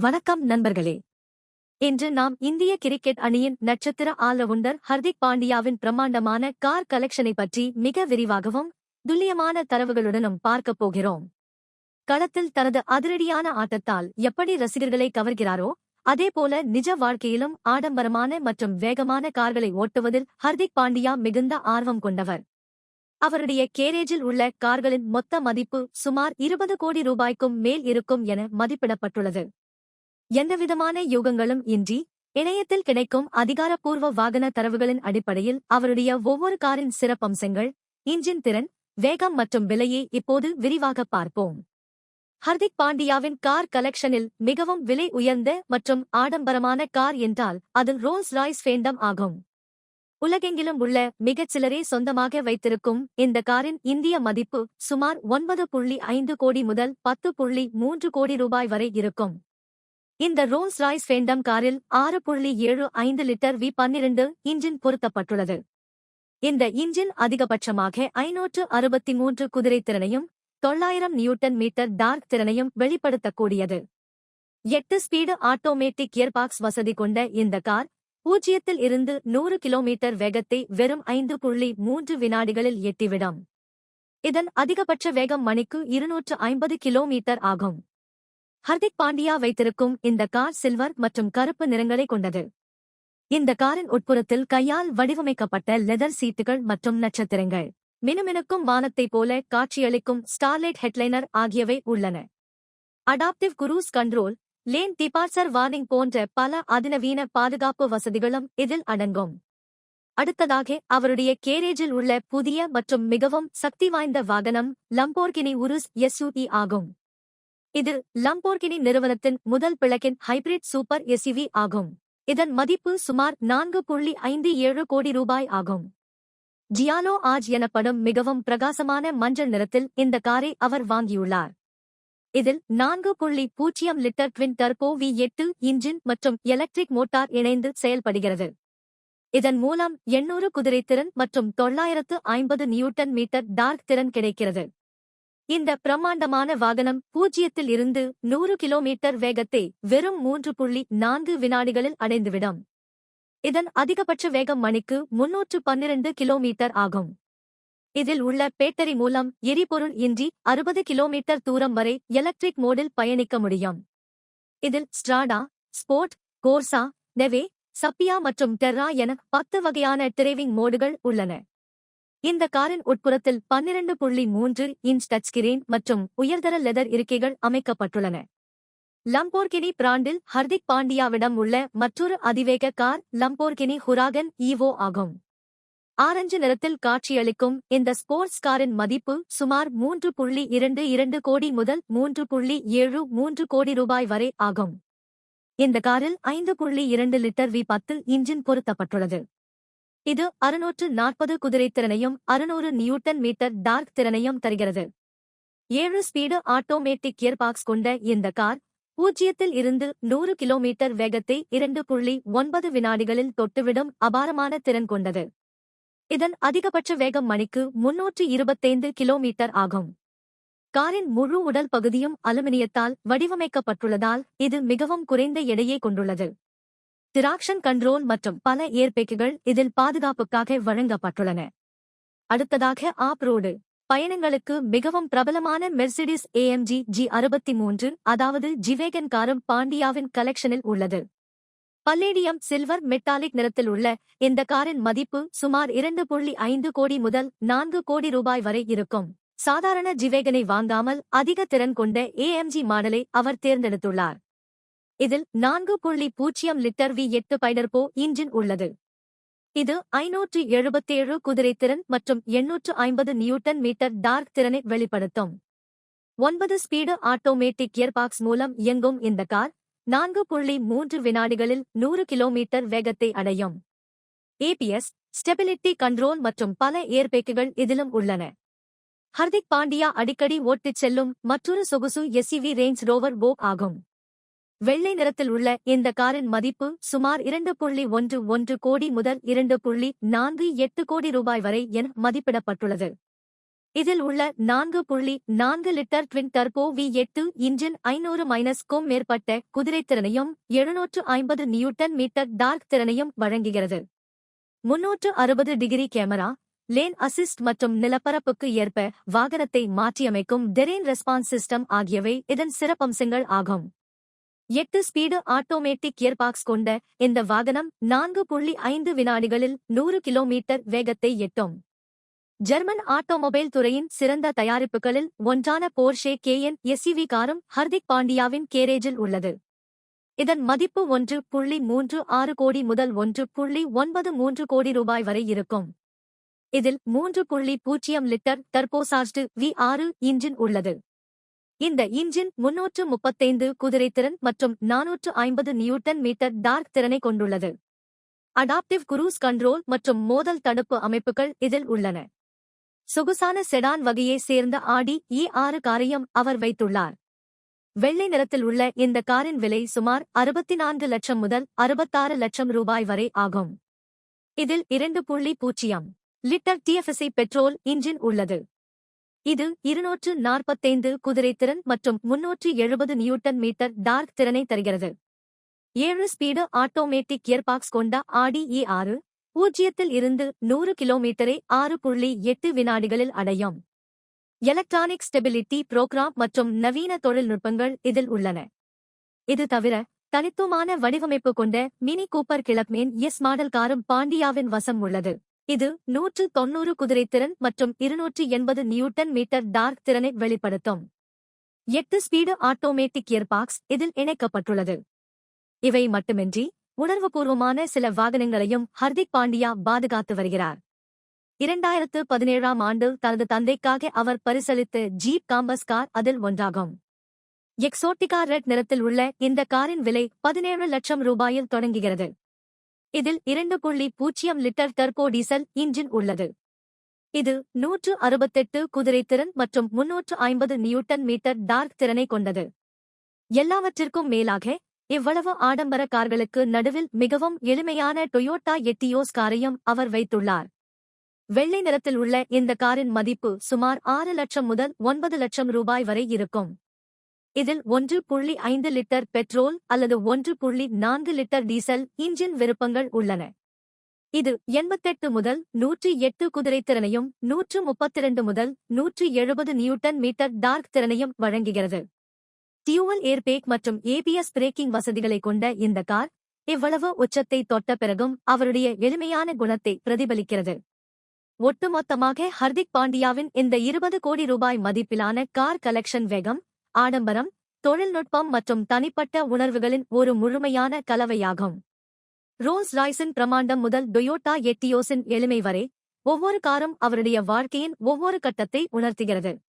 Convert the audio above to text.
வணக்கம் நண்பர்களே. இன்று நாம் இந்திய கிரிக்கெட் அணியின் நட்சத்திர ஆல்ரவுண்டர் ஹர்திக் பாண்டியாவின் பிரம்மாண்டமான கார் கலெக்ஷனை பற்றி மிக விரிவாகவும் துல்லியமான தரவுகளுடனும் பார்க்கப் போகிறோம். களத்தில் தனது அதிரடியான ஆட்டத்தால் எப்படி ரசிகர்களை கவர்கிறாரோ அதேபோல நிஜ வாழ்க்கையிலும் ஆடம்பரமான மற்றும் வேகமான கார்களை ஓட்டுவதில் ஹர்திக் பாண்டியா மிகுந்த ஆர்வம் கொண்டவர். அவருடைய கேரேஜில் உள்ள கார்களின் மொத்த மதிப்பு சுமார் 20 கோடி ரூபாய்க்கும் மேல் இருக்கும் என மதிப்பிடப்பட்டுள்ளது. எந்தவிதமான யூகங்களும் இன்றி இணையத்தில் கிடைக்கும் அதிகாரப்பூர்வ வாகன தரவுகளின் அடிப்படையில் அவருடைய ஒவ்வொரு காரின் சிறப்பம்சங்கள், இன்ஜின் திறன், வேகம் மற்றும் விலையை இப்போது விரிவாக பார்ப்போம். ஹர்திக் பாண்டியாவின் கார் கலெக்ஷனில் மிகவும் விலை உயர்ந்த மற்றும் ஆடம்பரமான கார் என்றால் அது ரோல்ஸ் ராய்ஸ் ஃபேண்டம் ஆகும். உலகெங்கிலும் உள்ள மிகச் சிலரே சொந்தமாக வைத்திருக்கும் இந்த காரின் இந்திய மதிப்பு சுமார் 9.5 கோடி முதல் 10.3 கோடி ரூபாய் வரை இருக்கும். இந்த ரோல்ஸ் ராய்ஸ் ஃபேண்டம் காரில் 6.75 லிட்டர் V12 இன்ஜின் பொருத்தப்பட்டுள்ளது. இந்த இன்ஜின் அதிகபட்சமாக 563 குதிரை திறனையும் 900 நியூட்டன் மீட்டர் டார்க் திறனையும் வெளிப்படுத்தக்கூடியது. 8 ஸ்பீடு ஆட்டோமேட்டிக் கியர்பாக்ஸ் வசதி கொண்ட இந்த கார் 0 இருந்து 100 கிலோமீட்டர் வேகத்தை வெறும் 5.3 வினாடிகளில் எட்டிவிடும். இதன் அதிகபட்ச வேகம் மணிக்கு 250 கிலோமீட்டர் ஆகும். ஹர்திக் பாண்டியா வைத்திருக்கும் இந்த கார் சில்வர் மற்றும் கருப்பு நிறங்களை கொண்டது. இந்த காரின் உட்புறத்தில் கையால் வடிவமைக்கப்பட்ட லெதர் சீட்டுகள் மற்றும் நட்சத்திரங்கள், மினுமினுக்கும் வானத்தைப் போல காட்சியளிக்கும் ஸ்டார்லைட் ஹெட்லைனர் ஆகியவை உள்ளன. Adaptive cruise control, lane departure warning போன்ற பல அதிநவீன பாதுகாப்பு வசதிகளும் இதில் அடங்கும். அடுத்ததாக அவருடைய கேரேஜில் உள்ள புதிய மற்றும் மிகவும் சக்தி வாய்ந்த வாகனம் லம்போர்கினி உருஸ் SUV ஆகும். இது லம்போர்கினி நிறுவனத்தின் முதல் பிளக்-இன் ஹைபிரிட் சூப்பர் SUV ஆகும். இதன் மதிப்பு சுமார் 4.57 கோடி ரூபாய் ஆகும். ஜியாலோ ஆஜ் எனப்படும் மிகவும் பிரகாசமான மஞ்சள் நிறத்தில் இந்த காரை அவர் வாங்கியுள்ளார். இதில் 4.0 litre twin turbo V8 engine மற்றும் எலக்ட்ரிக் மோட்டார் இணைந்து செயல்படுகிறது. இதன் மூலம் 800 குதிரைத்திறன் மற்றும் 950 நியூட்டன் மீட்டர் டார்க் திறன் கிடைக்கிறது. இந்த பிரம்மாண்டமான வாகனம் 0 இருந்து 100 கிலோமீட்டர் வேகத்தை வெறும் 3.4 வினாடிகளில் அடைந்துவிடும். இதன் அதிகபட்ச வேகம் மணிக்கு 312 கிலோமீட்டர் ஆகும். இதில் உள்ள பேட்டரி மூலம் எரிபொருள் இன்றி 60 கிலோமீட்டர் தூரம் வரை எலக்ட்ரிக் மோடில் பயணிக்க முடியும். இதில் ஸ்ட்ராடா, ஸ்போர்ட், கோர்சா, நெவே, சப்பியா மற்றும் டெர்ரா என 10 வகையான டிரைவிங் மோடுகள் உள்ளன. இந்த காரின் உட்புறத்தில் 12.3 இன்ச் டச்ஸ்கிரீன் மற்றும் உயர்தர லெதர் இருக்கைகள் அமைக்கப்பட்டுள்ளன. லம்போர்கினி பிராண்டில் ஹர்திக் பாண்டியாவிடம் உள்ள மற்றொரு அதிவேக கார் லம்போர்கினி ஹுராகன் EVO ஆகும். ஆரஞ்சு நிறத்தில் காட்சியளிக்கும் இந்த ஸ்போர்ட்ஸ் காரின் மதிப்பு சுமார் 3.22 கோடி முதல் 3.73 கோடி ரூபாய் வரை ஆகும். இந்த காரில் 5.2 லிட்டர் V10 இன்ஜின் பொருத்தப்பட்டுள்ளது. இது 640 குதிரைத்திறனையும் 600 நியூட்டன் மீட்டர் டார்க் திறனையும் தருகிறது. 7 ஸ்பீடு ஆட்டோமேட்டிக் கியர்பாக்ஸ் கொண்ட இந்த கார் 0 இருந்து 100 கிலோமீட்டர் வேகத்தை 2.9 வினாடிகளில் தொட்டுவிடும் அபாரமான திறன் கொண்டது. இதன் அதிகபட்ச வேகம் மணிக்கு 325 கிலோமீட்டர் ஆகும். காரின் முழு உடல் பகுதியும் அலுமினியத்தால் வடிவமைக்கப்பட்டுள்ளதால் இது மிகவும் குறைந்த எடையை கொண்டுள்ளது. டிராக்ஷன் கண்ட்ரோல் மற்றும் பல ஏர்பேக்குகள் இதில் பாதுகாப்புக்காக வழங்கப்பட்டுள்ளன. அடுத்ததாக ஆப் ரோடு பயணங்களுக்கு மிகவும் பிரபலமான மெர்சிடிஸ் AMG G63 அதாவது ஜிவேகன் காரும் பாண்டியாவின் கலெக்ஷனில் உள்ளது. பல்லேடியம் சில்வர் மெட்டாலிக் நிறத்தில் உள்ள இந்த காரின் மதிப்பு சுமார் 2.5 கோடி முதல் 4 கோடி ரூபாய் வரை இருக்கும். சாதாரண ஜிவேகனை வாங்காமல் அதிக திறன் கொண்ட AMG மாடலை அவர் தேர்ந்தெடுத்துள்ளார். இதில் 4.0 லிட்டர் V8 பைடர்போ இன்ஜின் உள்ளது. இது 577 குதிரைத்திறன் மற்றும் 850 நியூட்டன் மீட்டர் டார்க் திறனை வெளிப்படுத்தும். 9 ஸ்பீடு ஆட்டோமேட்டிக் கியர்பாக்ஸ் மூலம் இயங்கும் இந்த கார் 4.3 வினாடிகளில் 100 கிலோமீட்டர் வேகத்தை அடையும். ABS, ஸ்டெபிலிட்டி கண்ட்ரோல் மற்றும் பல ஏர்பேக்குகள் இதிலும் உள்ளன. ஹர்திக் பாண்டியா அடிக்கடி ஓட்டிச் செல்லும் மற்றொரு சொகுசு SUV ரேஞ்ச் ரோவர் வோக் ஆகும். வெள்ளை நிறத்தில் உள்ள இந்த காரின் மதிப்பு சுமார் 2.11 கோடி முதல் 2.48 கோடி ரூபாய் வரை என மதிப்பிடப்பட்டுள்ளது. இதில் உள்ள 4.4 litre twin turbo V8 engine 500-க்கும் மேற்பட்ட குதிரைத்திறனையும் 750 நியூட்டன் மீட்டர் டார்க் திறனையும் வழங்குகிறது. 360 டிகிரி கேமரா, லேன் அசிஸ்ட் மற்றும் நிலப்பரப்புக்கு ஏற்ப வாகனத்தை மாற்றியமைக்கும் டெரெயின் ரெஸ்பான்ஸ் சிஸ்டம் ஆகியவை இதன் சிறப்பம்சங்கள் ஆகும். 8 ஸ்பீடு ஆட்டோமேட்டிக் கியர்பாக்ஸ் கொண்ட இந்த வாகனம் 4.5 வினாடிகளில் 100 கிலோமீட்டர் வேகத்தை எட்டும். ஜெர்மன் ஆட்டோமொபைல் துறையின் சிறந்த தயாரிப்புகளில் ஒன்றான போர்ஷே கேயன் SUV காரும் ஹர்திக் பாண்டியாவின் கேரேஜில் உள்ளது. இதன் மதிப்பு 1.36 கோடி முதல் 1.93 கோடி ரூபாய் வரை இருக்கும். இதில் 3.0 லிட்டர் டர்போசார்ஜ்டு V6 இன்ஜின் உள்ளது. இந்த இன்ஜின் 335 குதிரைத்திறன் மற்றும் 450 நியூட்டன் மீட்டர் டார்க் திறனை கொண்டுள்ளது. அடாப்டிவ் குரூஸ் கண்ட்ரோல் மற்றும் மோதல் தடுப்பு அமைப்புகள் இதில் உள்ளன. சொகுசான செடான் வகையை சேர்ந்த ஆடி E6 காரையும் அவர் வைத்துள்ளார். வெள்ளை நிறத்தில் உள்ள இந்த காரின் விலை சுமார் 64 லட்சம் முதல் 66 லட்சம் ரூபாய் வரை ஆகும். இதில் 2.0 லிட்டர் TFSI பெட்ரோல் இன்ஜின் உள்ளது. இது 245 குதிரைத்திறன் மற்றும் 370 நியூட்டன் மீட்டர் டார்க் திறனை தருகிறது. 7 ஸ்பீடு ஆட்டோமேட்டிக் கியர்பாக்ஸ் கொண்ட ஆடி E6 0 இருந்து 100 கிலோமீட்டரை 6.8 வினாடிகளில் அடையும். எலக்ட்ரானிக் ஸ்டெபிலிட்டி புரோகிராம் மற்றும் நவீன தொழில்நுட்பங்கள் இதில் உள்ளன. இது தவிர தனித்துவமான வடிவமைப்பு கொண்ட மினி கூப்பர் கிளப்மேன் எஸ் மாடல் காரும் பாண்டியாவின் வசம் உள்ளது. இது 190 குதிரைத்திறன் மற்றும் 280 நியூட்டன் மீட்டர் டார்க் திறனை வெளிப்படுத்தும். 8 ஸ்பீடு ஆட்டோமேட்டிக் கியர்பாக்ஸ் இதில் இணைக்கப்பட்டுள்ளது. இவை மட்டுமின்றி உணர்வுபூர்வமான சில வாகனங்களையும் ஹர்திக் பாண்டியா பாதுகாத்து வருகிறார். 2017ஆம் ஆண்டு தனது தந்தைக்காக அவர் பரிசளித்த ஜீப் காம்பஸ் கார் அதில் ஒன்றாகும். எக்ஸோட்டிகா ரெட் நிறத்தில் உள்ள இந்த காரின் விலை 17 லட்சம் ரூபாயில் தொடங்குகிறது. இதில் 2.0 லிட்டர் டர்போ டீசல் இன்ஜின் உள்ளது. இது 168 குதிரைத்திறன் மற்றும் 350 நியூட்டன் மீட்டர் டார்க் திறனை கொண்டது. எல்லாவற்றிற்கும் மேலாக இவ்வளவு ஆடம்பர கார்களுக்கு நடுவில் மிகவும் எளிமையான டொயோட்டா எட்டியோஸ் காரையும் அவர் வைத்துள்ளார். வெள்ளை நிறத்தில் உள்ள இந்த காரின் மதிப்பு சுமார் 6 லட்சம் முதல் 9 லட்சம் ரூபாய் வரை இருக்கும். இதில் 1.5 லிட்டர் பெட்ரோல் அல்லது 1.4 லிட்டர் டீசல் இன்ஜின் விருப்பங்கள் உள்ளன. இது 88 முதல் 108 குதிரைத்திறனையும் 132 முதல் 170 நியூட்டன் மீட்டர் டார்க் திறனையும் வழங்குகிறது. டியூவல் ஏர்பேக் மற்றும் ABS பிரேக்கிங் வசதிகளை கொண்ட இந்த கார் இவ்வளவு உச்சத்தை தொட்ட பிறகும் அவருடைய எளிமையான குணத்தை பிரதிபலிக்கிறது. ஒட்டுமொத்தமாக ஹர்திக் பாண்டியாவின் இந்த 20 கோடி ரூபாய் மதிப்பிலான கார் கலெக்ஷன் வேகம், ஆடம்பரம், தொழில்நுட்பம் மற்றும் தனிப்பட்ட உணர்வுகளின் ஒரு முழுமையான கலவையாகும். ரோல்ஸ் ராய்ஸின் பிரமாண்டம் முதல் டொயோட்டா எட்டியோஸின் எளிமை வரை ஒவ்வொரு காரும் அவருடைய வாழ்க்கையின் ஒவ்வொரு கட்டத்தை உணர்த்துகிறது.